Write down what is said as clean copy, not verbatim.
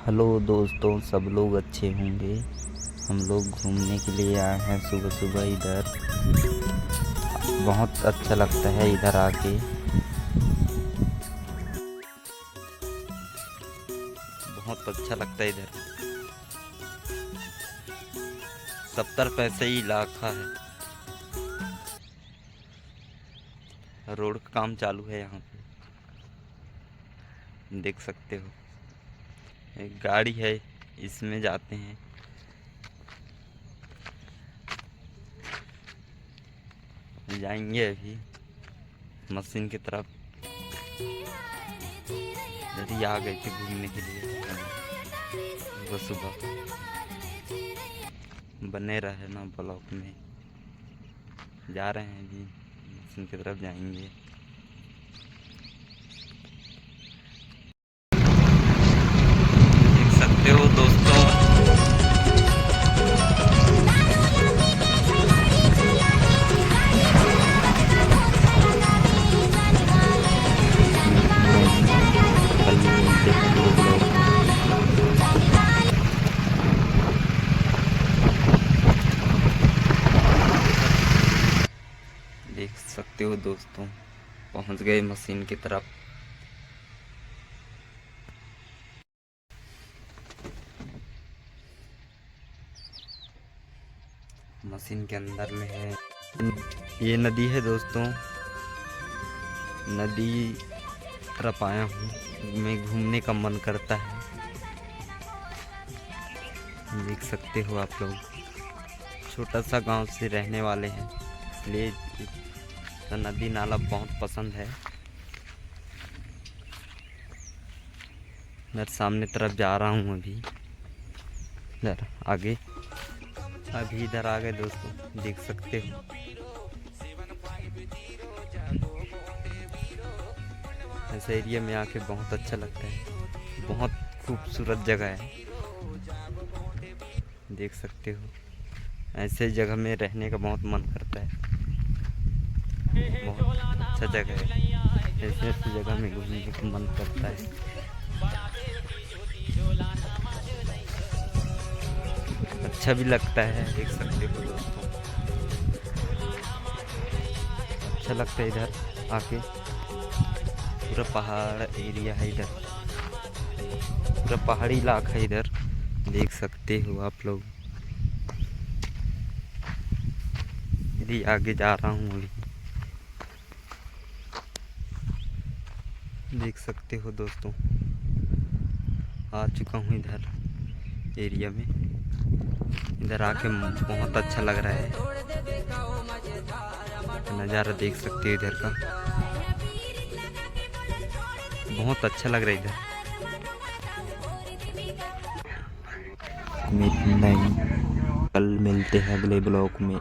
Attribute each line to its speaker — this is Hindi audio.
Speaker 1: हेलो दोस्तों, सब लोग अच्छे होंगे। हम लोग घूमने के लिए आए हैं सुबह सुबह इधर। बहुत अच्छा लगता है इधर आके। बहुत अच्छा लगता है इधर। 70 पैसे ही इलाका है। रोड का काम चालू है यहाँ पे, देख सकते हो। एक गाड़ी है, इसमें जाते हैं। जाएंगे अभी मशीन की तरफ। यदि आ गए थे घूमने के लिए सुबह सुबह। बने रहे ना ब्लॉक में। जा रहे हैं अभी मशीन की तरफ जाएंगे। देख सकते हो दोस्तों, कल मिलते हैं अगले ब्लॉग में। देख सकते हो दोस्तों, पहुंच गए मशीन की तरफ। मशीन के अंदर में है। ये नदी है दोस्तों। नदी तरफ आया हूँ मैं, घूमने का मन करता है। देख सकते हो आप लोग, छोटा सा गांव से रहने वाले हैं, इसलिए तो नदी नाला बहुत पसंद है। इधर सामने तरफ जा रहा हूँ अभी। इधर आगे, अभी इधर आ गए दोस्तों, देख सकते हो। ऐसे एरिया में आके बहुत अच्छा लगता है। बहुत खूबसूरत जगह है, देख सकते हो। ऐसे जगह में रहने का बहुत मन करता है। बहुत अच्छा जगह है, ऐसे ऐसी जगह में घूमने का मन करता है। अच्छा भी लगता है, देख सकते हो दोस्तों। अच्छा लगता है इधर आके। पूरा पहाड़ एरिया है इधर, पूरा पहाड़ी इलाका है इधर, देख सकते हो आप लोग। यदि आगे जा रहा हूँ अभी, देख सकते हो दोस्तों। आ चुका हूँ इधर एरिया में। इधर आके बहुत अच्छा लग रहा है। नज़ारा देख सकते हो इधर का, बहुत अच्छा लग रहा है इधर। नहीं, कल मिलते हैं अगले ब्लॉग में।